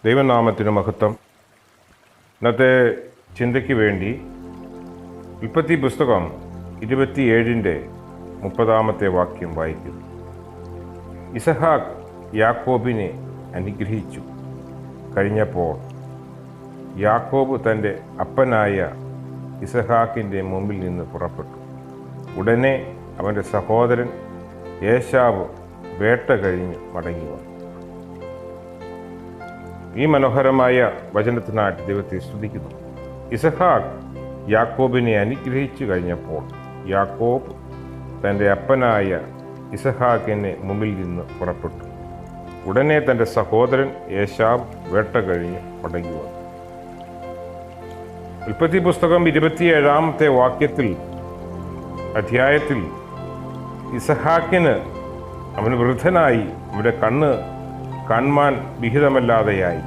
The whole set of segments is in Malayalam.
ദൈവനാമത്തിന് മഹത്വം. ഇന്നത്തെ ചിന്തയ്ക്ക് വേണ്ടി ഉൽപ്പത്തി പുസ്തകം 27-30 വാക്യം വായിക്കുന്നു. ഇസഹാക്ക് യാക്കോബിനെ അനുഗ്രഹിച്ചു കഴിഞ്ഞപ്പോൾ യാക്കോബ് തൻ്റെ അപ്പനായ ഇസഹാക്കിൻ്റെ മുമ്പിൽ നിന്ന് പുറപ്പെട്ടു. ഉടനെ അവൻ്റെ സഹോദരൻ ഏശാവ് വേട്ട കഴിഞ്ഞ് മടങ്ങി വന്നു. ഈ മനോഹരമായ വചനത്തിനായിട്ട് ദൈവത്തെ സ്തുതിക്കുന്നു. ഇസഹാക്ക് യാക്കോബിനെ അനുഗ്രഹിച്ചു കഴിഞ്ഞപ്പോൾ യാക്കോബ് തൻ്റെ അപ്പനായ ഇസഹാക്കിനെ മുമ്പിൽ നിന്ന് പുറപ്പെട്ടു. ഉടനെ തൻ്റെ സഹോദരൻ ഏശാവ് വേട്ട കഴിഞ്ഞ് മടങ്ങി വന്നു. ഉൽപ്പത്തി പുസ്തകം 27 അധ്യായത്തിൽ ഇസഹാക്കിന് അവന് വൃദ്ധനായി, അവൻ്റെ കണ്ണ് കാണുവാൻ വിഹിതമല്ലാതെയായി.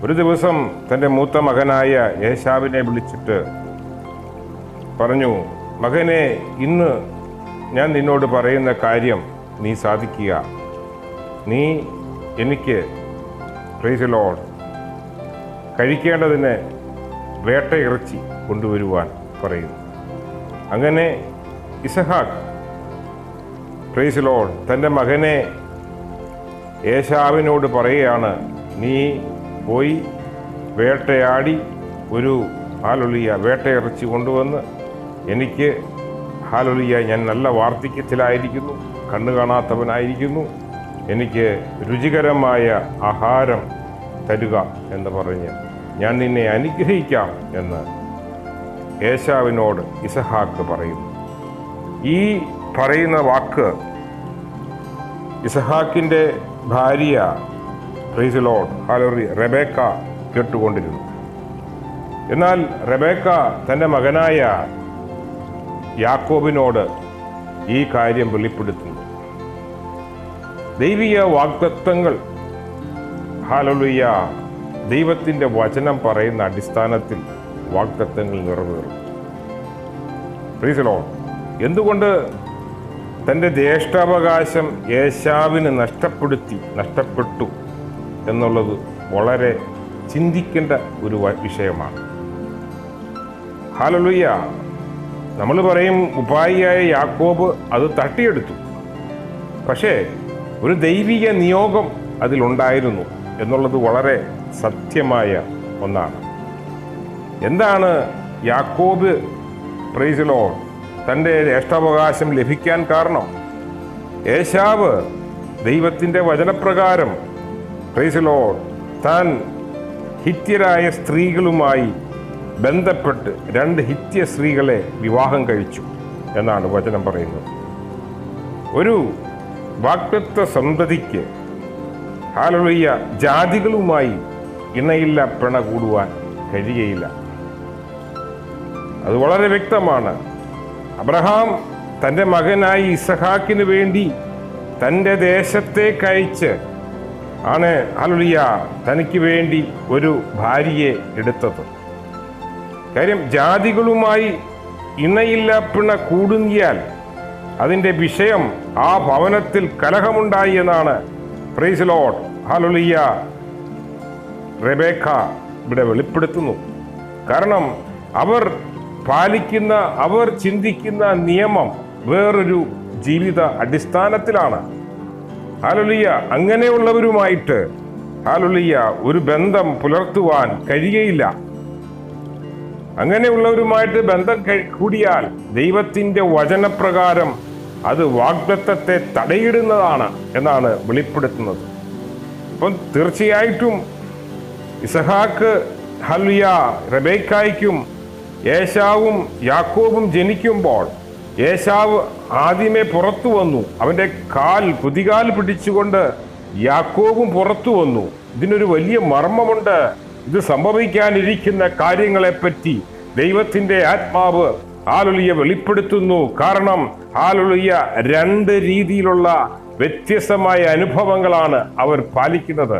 ഒരു ദിവസം തൻ്റെ മൂത്ത മകനായ ഏശാവിനെ വിളിച്ചിട്ട് പറഞ്ഞു, മകനെ, ഇന്ന് ഞാൻ നിന്നോട് പറയുന്ന കാര്യം നീ സാധിക്കുക. നീ എനിക്ക് പ്രൈസ് ദി ലോർഡ് കഴിക്കേണ്ടതിന് വേട്ടയിറച്ചി കൊണ്ടുവരുവാൻ പറയുന്നു. അങ്ങനെ ഇസഹാക്ക് പ്രൈസ് ദി ലോർഡ് തൻ്റെ മകനെ ഏശാവിനോട് പറയുകയാണ്, നീ പോയി വേട്ടയാടി ഒരു വേട്ടയിറച്ചി കൊണ്ടുവന്ന് എനിക്ക് ഞാൻ നല്ല വാർദ്ധക്യത്തിലായിരിക്കുന്നു, കണ്ണു കാണാത്തവനായിരിക്കുന്നു, എനിക്ക് രുചികരമായ ആഹാരം തരുക എന്ന് പറഞ്ഞ് ഞാൻ നിന്നെ അനുഗ്രഹിക്കാം എന്ന് ഏശാവിനോട് ഇസഹാക്ക് പറയുന്നു. ഈ പറയുന്ന വാക്ക് ഇസഹാക്കിൻ്റെ ഭാര്യ പ്രൈസ് ദി ലോർഡ് ഹല്ലേലൂയ റെബേക്ക കേട്ടുകൊണ്ടിരുന്നു. എന്നാൽ റെബേക്ക തൻ്റെ മകനായ യാക്കോബിനോട് ഈ കാര്യം വെളിപ്പെടുത്തുന്നു. ദൈവിക വാഗ്ദത്തങ്ങൾ ഹല്ലേലൂയ ദൈവത്തിൻ്റെ വചനം പറയുന്ന അടിസ്ഥാനത്തിൽ വാഗ്ദത്തങ്ങൾ നിറവേറും. Praise the lord. എന്തുകൊണ്ട് തൻ്റെ ജ്യേഷ്ഠാവകാശം ഏശാവിന് നഷ്ടപ്പെട്ടു എന്നുള്ളത് വളരെ ചിന്തിക്കേണ്ട ഒരു വിഷയമാണ്. ഹല്ലേലൂയ. നമ്മൾ പറയും ഉപായിയായ യാക്കോബ് അത് തട്ടിയെടുത്തു. പക്ഷേ ഒരു ദൈവിക നിയോഗം അതിലുണ്ടായിരുന്നു എന്നുള്ളത് വളരെ സത്യമായ ഒന്നാണ്. എന്താണ് യാക്കോബ് പ്രൈസ് ദി ലോർഡ് തൻ്റെ ജ്യേഷ്ഠാവകാശം ലഭിക്കാൻ കാരണം? ഏശാവ് ദൈവത്തിൻ്റെ വചനപ്രകാരം പ്രൈസ് ദി ലോർഡ് താൻ ഹിത്യരായ സ്ത്രീകളുമായി ബന്ധപ്പെട്ട് 2 ഹിത്യ സ്ത്രീകളെ വിവാഹം കഴിച്ചു എന്നാണ് വചനം പറയുന്നത്. ഒരു വാഗ്ദത്ത സന്തതിക്ക് ഹല്ലേലൂയ ജാതികളുമായി ഇണയില്ല പിണ കൂടുവാൻ കഴിയുകയില്ല. അത് വളരെ വ്യക്തമാണ്. അബ്രഹാം തൻ്റെ മകനായി ഇസഹാക്കിന് വേണ്ടി തൻ്റെ ദേശത്തേക്ക് അയച്ച് ആണ് ഹല്ലേലൂയ തനിക്ക് വേണ്ടി ഒരു ഭാര്യയെ എടുത്തത്. കാര്യം ജാതികളുമായി ഇണയില്ല പിണ കൂടുങ്ങിയാൽ അതിൻ്റെ വിഷയം ആ ഭവനത്തിൽ കലഹമുണ്ടായി എന്നാണ് പ്രൈസ് ദി ലോർഡ് ഹല്ലേലൂയ റെബേക്ക ഇവിടെ വെളിപ്പെടുത്തുന്നു. കാരണം അവർ ചിന്തിക്കുന്ന നിയമം വേറൊരു ജീവിത അടിസ്ഥാനത്തിലാണ്. ഹല്ലേലൂയ അങ്ങനെയുള്ളവരുമായിട്ട് ഹല്ലേലൂയ ഒരു ബന്ധം പുലർത്തുവാൻ കഴിയുകയില്ല. അങ്ങനെയുള്ളവരുമായിട്ട് ബന്ധം കൂടിയാൽ ദൈവത്തിൻ്റെ വചനപ്രകാരം അത് വാഗ്ദത്തത്തെ തടയിടുന്നതാണ് എന്നാണ് വെളിപ്പെടുത്തുന്നത്. അപ്പം തീർച്ചയായിട്ടും ഇസഹാക്ക് ഹല്ലേലൂയ റെബേക്കായ്ക്കും ഏശാവും യാക്കോബും ജനിക്കുമ്പോൾ ഏശാവ് ആദ്യമേ പുറത്തു വന്നു. അവൻ്റെ കുതികാൽ പിടിച്ചുകൊണ്ട് യാക്കോബും പുറത്തു വന്നു. ഇതിനൊരു വലിയ മർമ്മമുണ്ട്. ഇത് സംഭവിക്കാനിരിക്കുന്ന കാര്യങ്ങളെപ്പറ്റി ദൈവത്തിൻ്റെ ആത്മാവ് ഹല്ലേലൂയ വെളിപ്പെടുത്തുന്നു. കാരണം ഹല്ലേലൂയ 2 രീതിയിലുള്ള വ്യത്യസ്തമായ അനുഭവങ്ങളാണ് അവർ പാലിക്കുന്നത്.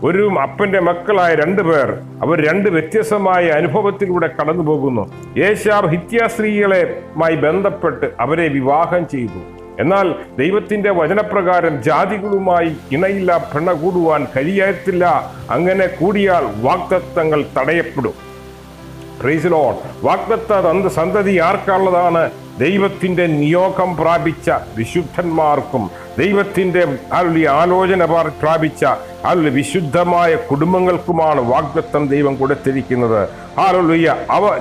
ഒരു അപ്പൻ്റെ മക്കളായ 2 പേർ അവർ 2 വ്യത്യസ്തമായ അനുഭവത്തിലൂടെ കടന്നു പോകുന്നു. ഏശാവ് ഹിത്യ സ്ത്രീകളുമായി ബന്ധപ്പെട്ട് അവരെ വിവാഹം ചെയ്തു. എന്നാൽ ദൈവത്തിൻ്റെ വചനപ്രകാരം ജാതികളുമായി ഇണയില്ല പെണ്ണ കൂടുവാൻ കഴിയത്തില്ല. അങ്ങനെ കൂടിയാൽ വാഗ്ദത്തങ്ങൾ തടയപ്പെടും. Praise Lord. വാഗ്ദത്ത സന്തതി ആർക്കുള്ളതാണ്? ദൈവത്തിൻ്റെ നിയോഗം പ്രാപിച്ച വിശുദ്ധന്മാർക്കും ദൈവത്തിൻ്റെ ആലോചന പ്രാപിച്ച വിശുദ്ധമായ കുടുംബങ്ങൾക്കുമാണ് വാഗ്ദത്തം ദൈവം കൊടുത്തിരിക്കുന്നത്. ഹല്ലേലൂയ.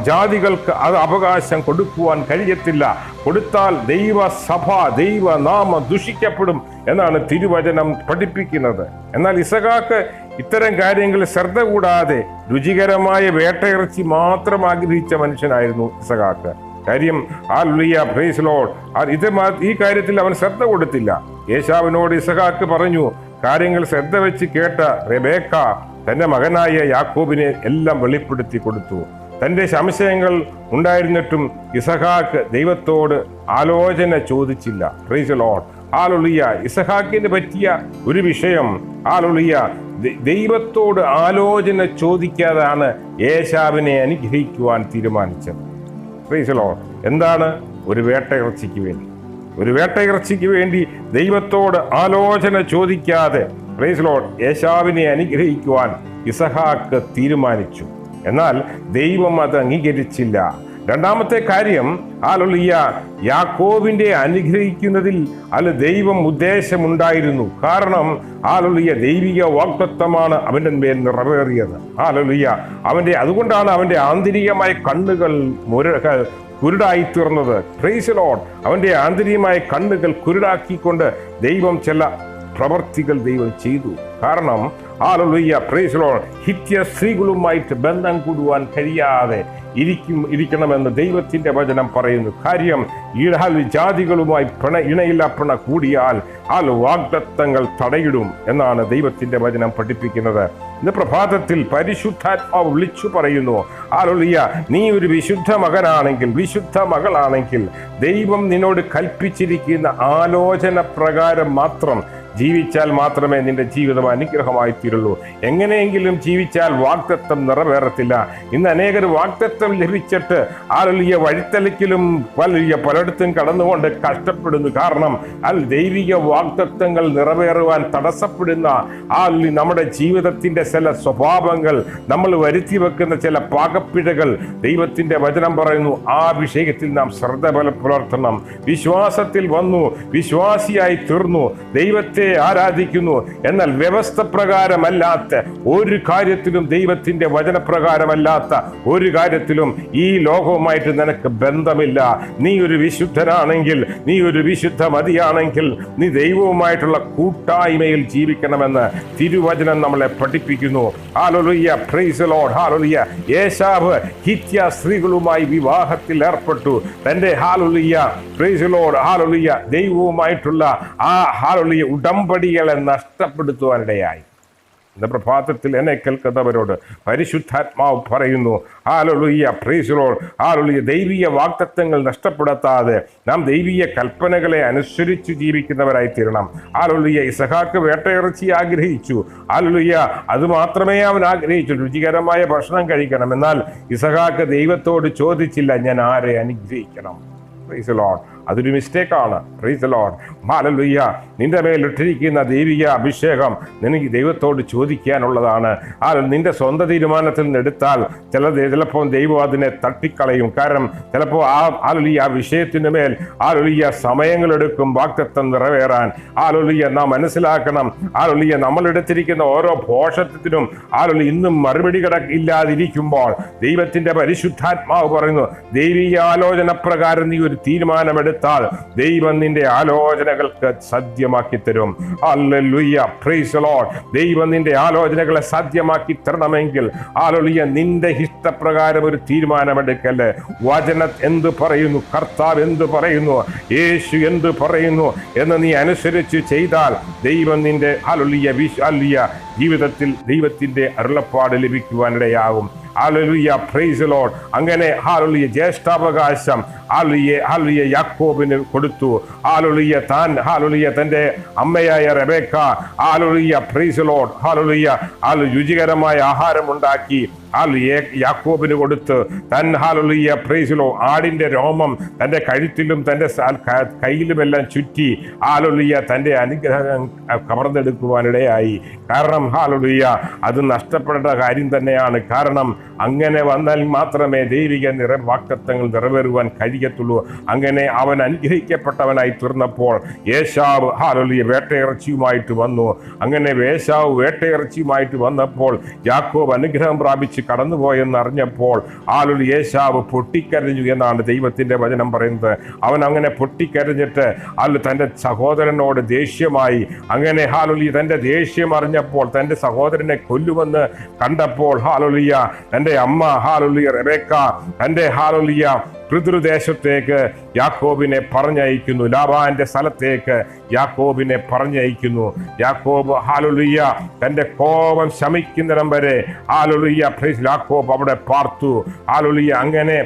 ജാതികൾക്ക് അത് അവകാശം കൊടുക്കുവാൻ കഴിയത്തില്ല. കൊടുത്താൽ ദൈവസഭ ദൈവനാമം ദുഷിക്കപ്പെടും എന്നാണ് തിരുവചനം പഠിപ്പിക്കുന്നത്. എന്നാൽ ഇസഹാക്ക് ഇത്തരം കാര്യങ്ങളിൽ ശ്രദ്ധ കൂടാതെ രുചികരമായ വേട്ടയിറച്ചി മാത്രം ആഗ്രഹിച്ച മനുഷ്യനായിരുന്നു ഇസഹാക്ക്. കാര്യം ഹല്ലേലൂയ, പ്രൈസ് ലോർഡ്. ഈ കാര്യത്തിൽ അവൻ ശ്രദ്ധ കൊടുത്തില്ല. ഏശാവിനോട് ഇസഹാക്ക് പറഞ്ഞു, കാര്യങ്ങൾ ശ്രദ്ധ വെച്ച് കേട്ട റെബേക്ക തന്റെ മകനായ യാക്കോബിനെ എല്ലാം വെളിപ്പെടുത്തി കൊടുത്തു. തന്റെ സംശയങ്ങൾ ഉണ്ടായിരുന്നിട്ടും ഇസഹാക്ക് ദൈവത്തോട് ആലോചന ചോദിച്ചില്ല. Praise Lord. ഹല്ലേലൂയ. ഇസഹാക്കിന് പറ്റിയ ഒരു വിഷയം, ഹല്ലേലൂയ, ദൈവത്തോട് ആലോചന ചോദിക്കാതാണ് ഏശാവിനെ അനുഗ്രഹിക്കുവാൻ തീരുമാനിച്ചത്. Praise Lord. എന്താണ്? ഒരു വേട്ടയിറച്ചിക്ക് വേണ്ടി ദൈവത്തോട് ആലോചന ചോദിക്കാതെ, പ്രൈസ് ലോർഡ്, ഏശാവിനെ അനുഗ്രഹിക്കുവാൻ ഇസഹാക്ക് തീരുമാനിച്ചു. എന്നാൽ ദൈവം അത് അംഗീകരിച്ചില്ല. രണ്ടാമത്തെ കാര്യം, ഹല്ലേലൂയ, യാക്കോബിന്റെ അനുഗ്രഹിക്കുന്നതിൽ ദൈവം ഉദ്ദേശമുണ്ടായിരുന്നു. കാരണം ഹല്ലേലൂയ, ദൈവിക വാഗ്ദത്തമാണ് അവന്റെ മേൽ നിറവേറിയത്. ഹല്ലേലൂയ. അതുകൊണ്ടാണ് അവന്റെ ആന്തരികമായ കണ്ണുകൾ കുരുടായി തീർന്നത്. Praise Lord. അവന്റെ ആന്തരികമായ കണ്ണുകൾ കുരുടാക്കിക്കൊണ്ട് ദൈവം ചില പ്രവർത്തികൾ ദൈവം ചെയ്തു. കാരണം ഹല്ലേലൂയ, പ്രൈസ് ലോർഡ്, ഹിത്യ സ്ത്രീകളുമായിട്ട് ബന്ധം കൂടുവാൻ കഴിയാതെ ഇരിക്കണമെന്ന് ദൈവത്തിന്റെ വചനം പറയുന്നു. കാര്യം ജാതികളുമായി ഇണയില്ല പെണ്ണ കൂടിയാൽ വാഗ്ദത്തങ്ങൾ തടയിടും എന്നാണ് ദൈവത്തിന്റെ വചനം പഠിപ്പിക്കുന്നത്. ഇന്ന് പ്രഭാതത്തിൽ പരിശുദ്ധാത്മാവ് വിളിച്ചു പറയുന്നു, ഹല്ലേലൂയ, നീ ഒരു വിശുദ്ധ മകനാണെങ്കിൽ, വിശുദ്ധ മകളാണെങ്കിൽ, ദൈവം നിന്നോട് കൽപ്പിച്ചിരിക്കുന്ന ആലോചന പ്രകാരം മാത്രം ജീവിച്ചാൽ മാത്രമേ നിന്റെ ജീവിതം അനുഗ്രഹമായി തീരുള്ളൂ. എങ്ങനെയെങ്കിലും ജീവിച്ചാൽ വാഗ്ദത്തം നിറവേറത്തില്ല. ഇന്ന് അനേകർ വാഗ്ദത്തം ലഭിച്ചിട്ട് വഴിത്തലക്കിലും പലയിടത്തും കടന്നുകൊണ്ട് കഷ്ടപ്പെടുന്നു. കാരണം ദൈവിക വാഗ്ദത്തങ്ങൾ നിറവേറുവാൻ തടസ്സപ്പെടുന്ന നമ്മുടെ ജീവിതത്തിന്റെ ചില സ്വഭാവങ്ങൾ, നമ്മൾ വരുത്തി വെക്കുന്ന ചില പാകപ്പിഴകൾ ദൈവത്തിന്റെ വചനം പറയുന്നു. ആ വിഷയത്തിൽ നാം ശ്രദ്ധ പുലർത്തണം. വിശ്വാസത്തിൽ വന്നു, വിശ്വാസിയായി തീർന്നു, ദൈവത്തെ ആരാധിക്കുന്നു. എന്നാൽ വ്യവസ്ഥ പ്രകാരമല്ലാത്ത ഒരു കാര്യത്തിലും, ദൈവത്തിന്റെ വചനപ്രകാരമല്ലാത്ത ഒരു കാര്യത്തിലും ഈ ലോകവുമായിട്ട് നിനക്ക് ബന്ധമില്ല. നീ ഒരു വിശുദ്ധനാണെങ്കിൽ, നീ ഒരു വിശുദ്ധ മതിയാണെങ്കിൽ, നീ ദൈവവുമായിട്ടുള്ള കൂട്ടായ്മയിൽ ജീവിക്കണമെന്ന് തിരുവചനം നമ്മളെ പഠിപ്പിക്കുന്നു. Hallelujah, praise Lord. ഹല്ലേലൂയ. ഏശാവ് ഹിത്യ സ്ത്രീകളുമായി വിവാഹത്തിൽ ഏർപ്പെട്ടു. തന്റെ ഹല്ലേലൂയ, പ്രൈസ് ലോർഡ്, ഹല്ലേലൂയ, ദൈവവുമായിട്ടുള്ള ഹല്ലേലൂയ ഉടമ്പടികളെ നഷ്ടപ്പെടുത്തുവാനിടയായി. ഇന്ന് പ്രഭാതത്തിൽ എന്നെ കേൾക്കുന്നവരോട് പരിശുദ്ധാത്മാവ് പറയുന്നു, ഹല്ലേലൂയ, പ്രൈസ് ലോർഡ്, ഹല്ലേലൂയ, ദൈവിക വാഗ്ദത്തങ്ങൾ നഷ്ടപ്പെടുത്താതെ നാം ദൈവിക കൽപ്പനകളെ അനുസരിച്ച് ജീവിക്കുന്നവരായി തീരണം. ഹല്ലേലൂയ. ഇസഹാക്ക് വേട്ടയിറച്ചി ആഗ്രഹിച്ചു. ഹല്ലേലൂയ. അത് മാത്രമേ അവൻ ആഗ്രഹിച്ചു, രുചികരമായ ഭക്ഷണം കഴിക്കണം. എന്നാൽ ഇസഹാക്ക് ദൈവത്തോട് ചോദിച്ചില്ല, ഞാൻ ആരെ അനുഗ്രഹിക്കണം. Praise Lord. അതൊരു മിസ്റ്റേക്കാണ്. Price Lord. ഹല്ലേലൂയ. നിന്റെ മേലിട്ടിരിക്കുന്ന ദൈവിക അഭിഷേകം നിനക്ക് ദൈവത്തോട് ചോദിക്കാനുള്ളതാണ്. നിന്റെ സ്വന്തം തീരുമാനത്തിൽ നിന്ന് എടുത്താൽ ചിലപ്പോൾ ദൈവം അതിനെ തട്ടിക്കളയും. കാരണം ചിലപ്പോൾ ആ വിഷയത്തിന് മേൽ സമയങ്ങളെടുക്കും വാഗ്ദത്തം നിറവേറാൻ. നാം മനസ്സിലാക്കണം, നമ്മൾ എടുത്തിരിക്കുന്ന ഓരോ പോഷത്തിനും ഇന്നും മറുപടി ഇല്ലാതിരിക്കുമ്പോൾ ദൈവത്തിന്റെ പരിശുദ്ധാത്മാവ് പറയുന്നു, ദൈവിക ആലോചന പ്രകാരം നീ ഒരു തീരുമാനമെടുത്താൽ ദൈവം നിന്റെ ആലോചനകൾക്ക് സത്യമാക്കി തരും. Hallelujah, praise Lord. ദൈവം നിന്റെ ആലോചനകളെ സത്യമാക്കി തരണമെങ്കിൽ ഹല്ലേലൂയ, നിന്റെ ഇഷ്ടപ്രകാരം ഒരു തീരുമാനമെടുക്കല്ലേ. വചനം എന്ത് പറയുന്നു, കർത്താവ് എന്ത് പറയുന്നു, യേശു എന്ത് പറയുന്നു എന്ന് നീ അനുസരിച്ച് ചെയ്താൽ ദൈവം നിന്റെ ഹല്ലേലൂയ ജീവിതത്തിൽ ദൈവത്തിന്റെ അരുളപ്പാട് ലഭിക്കുവാനിടയാകും. ഹല്ലേലൂയ, പ്രൈസ് ലോർഡ്. അങ്ങനെ ഹല്ലേലൂയ ജ്യേഷ്ഠാവകാശം യാക്കോബിന് കൊടുത്തു. ഹാലലുയ്യ തന്റെ അമ്മയായ റെബേക്ക പ്രൈസ് ദി ലോർഡ് രുചികരമായ ആഹാരം ഉണ്ടാക്കി യാക്കോബിന് കൊടുത്ത് പ്രൈസ് ദി ലോർഡ് ആടിന്റെ രോമം തന്റെ കഴുത്തിലും തന്റെ കയ്യിലുമെല്ലാം ചുറ്റി തന്റെ അനുഗ്രഹം കവർന്നെടുക്കുവാനിടയായി. കാരണം അത് നഷ്ടപ്പെട്ട കാര്യം തന്നെയാണ്. കാരണം അങ്ങനെ വന്നാൽ മാത്രമേ ദൈവിക വാഗ്ദത്തങ്ങൾ നിറവേറുവാൻ കഴിയത്തുള്ളൂ. അങ്ങനെ അവൻ അനുഗ്രഹിക്കപ്പെട്ടവനായി തീർന്നപ്പോൾ ഏശാവ് വേട്ടയിറച്ചിയുമായിട്ട് വന്നു. അങ്ങനെ ഏശാവ് വേട്ടയിറച്ചിയുമായിട്ട് വന്നപ്പോൾ യാക്കോബ് അനുഗ്രഹം പ്രാപിച്ച് കടന്നുപോയെന്ന് അറിഞ്ഞപ്പോൾ ഏശാവ് പൊട്ടിക്കരഞ്ഞു എന്നാണ് ദൈവത്തിന്റെ വചനം പറയുന്നത്. അവൻ അങ്ങനെ പൊട്ടിക്കരഞ്ഞിട്ട് തന്റെ സഹോദരനോട് ദേഷ്യമായി. അങ്ങനെ തന്റെ ദേഷ്യം അറിഞ്ഞപ്പോൾ തന്റെ സഹോദരനെ കൊല്ലുമെന്ന് കണ്ടപ്പോൾ തന്റെ അമ്മ റെബേക്ക തന്റെ പിതൃദേശത്തേക്ക് യാക്കോബിനെ പറഞ്ഞയക്കുന്നു. ലാബാന്റെ സ്ഥലത്തേക്ക് യാക്കോബിനെ പറഞ്ഞയക്കുന്നു. യാക്കോബ് തന്റെ കോപം ശമിക്കുന്നിടം വരെ യാക്കോബ് അവിടെ പാർത്തു. അങ്ങനെ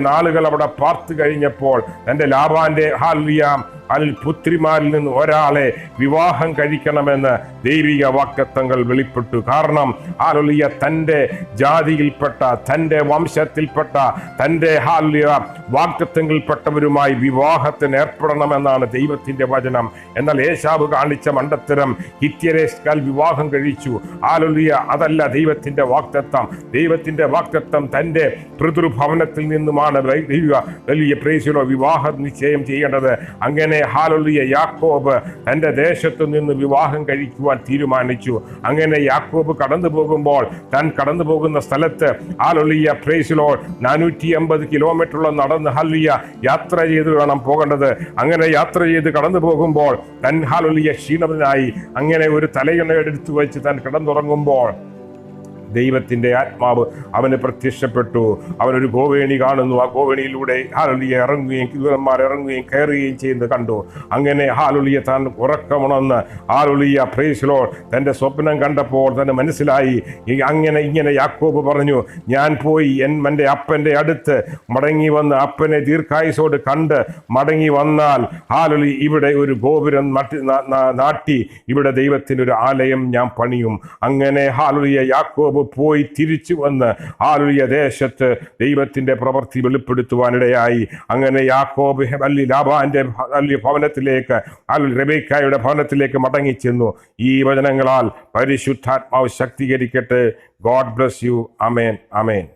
നാളുകൾ അവിടെ പാർത്തു കഴിഞ്ഞപ്പോൾ തന്റെ ലാബാന്റെ പുത്രിമാരിൽ നിന്ന് ഒരാളെ വിവാഹം കഴിക്കണമെന്ന് ദൈവിക വാഗ്ദത്തങ്ങൾ വെളിപ്പെട്ടു. കാരണം തന്റെ ജാതിയിൽപ്പെട്ട തന്റെ വംശത്തിൽപ്പെട്ട തന്റെ വാഗ്ദത്തങ്ങളിൽപ്പെട്ടവരുമായി വിവാഹത്തിന് ഏർപ്പെടണമെന്നാണ് ദൈവത്തിന്റെ വചനം. എന്നാൽ ഏശാവ് കാണിച്ച മണ്ടത്തരം ഹിത്യരേക്കാൽ വിവാഹം കഴിച്ചു. അതല്ല ദൈവത്തിന്റെ വാഗ്ദത്തം. ദൈവത്തിന്റെ വാഗ്ദത്തം തന്റെ പിതൃഭവനത്തിൽ നിന്നുമാണ് വലിയ പ്രൈസിലോ വിവാഹ നിശ്ചയം ചെയ്യേണ്ടത്. അങ്ങനെ യാക്കോബ് തന്റെ ദേശത്തു നിന്ന് വിവാഹം കഴിക്കുവാൻ തീരുമാനിച്ചു. അങ്ങനെ യാക്കോബ് കടന്നു പോകുമ്പോൾ താൻ കടന്നു പോകുന്ന സ്ഥലത്ത് പ്രൈസിലോ 450 കിലോമീറ്ററോളം നടന്ന് യാത്ര ചെയ്ത് വേണം പോകേണ്ടത്. അങ്ങനെ യാത്ര ചെയ്ത് കടന്നു പോകുമ്പോൾ താൻ ക്ഷീണനായി അങ്ങനെ ഒരു തലയിണ എടുത്തു വെച്ച് താൻ കിടന്നുറങ്ങുമ്പോൾ ദൈവത്തിന്റെ ആത്മാവ് അവന് പ്രത്യക്ഷപ്പെട്ടു. അവനൊരു ഗോവേണി കാണുന്നു. ആ ഗോവേണിയിലൂടെ ഇറങ്ങുകയും ദൂതന്മാർ ഇറങ്ങുകയും കയറുകയും ചെയ്യുന്നത് കണ്ടു. അങ്ങനെ താൻ ഉറക്കമുണർന്ന് പ്രൈസ് ദി ലോർഡ് തന്റെ സ്വപ്നം കണ്ടപ്പോൾ തന്നെ മനസ്സിലായി. ഇങ്ങനെ യാക്കോബ് പറഞ്ഞു, ഞാൻ പോയി എൻ്റെ അപ്പൻ്റെ അടുത്ത് മടങ്ങി വന്ന് അപ്പനെ ദീർഘായുസോട് കണ്ട് മടങ്ങി വന്നാൽ ഇവിടെ ഒരു ഗോപുരം നാട്ടി ഇവിടെ ദൈവത്തിനൊരു ആലയം ഞാൻ പണിയും. അങ്ങനെ യാക്കോബ് പോയി തിരിച്ചു വന്ന് ദേശത്ത് ദൈവത്തിന്റെ പ്രവൃത്തി വെളിപ്പെടുത്തുവാനിടയായി. അങ്ങനെ യാക്കോബ് ലാബാന്റെ ഭവനത്തിലേക്ക് റെബേക്കായുടെ ഭവനത്തിലേക്ക് മടങ്ങി ചെന്നു. ഈ വചനങ്ങളാൽ പരിശുദ്ധാത്മാവ് ശക്തീകരിക്കട്ടെ. God bless you. ആമേൻ. ആമേൻ.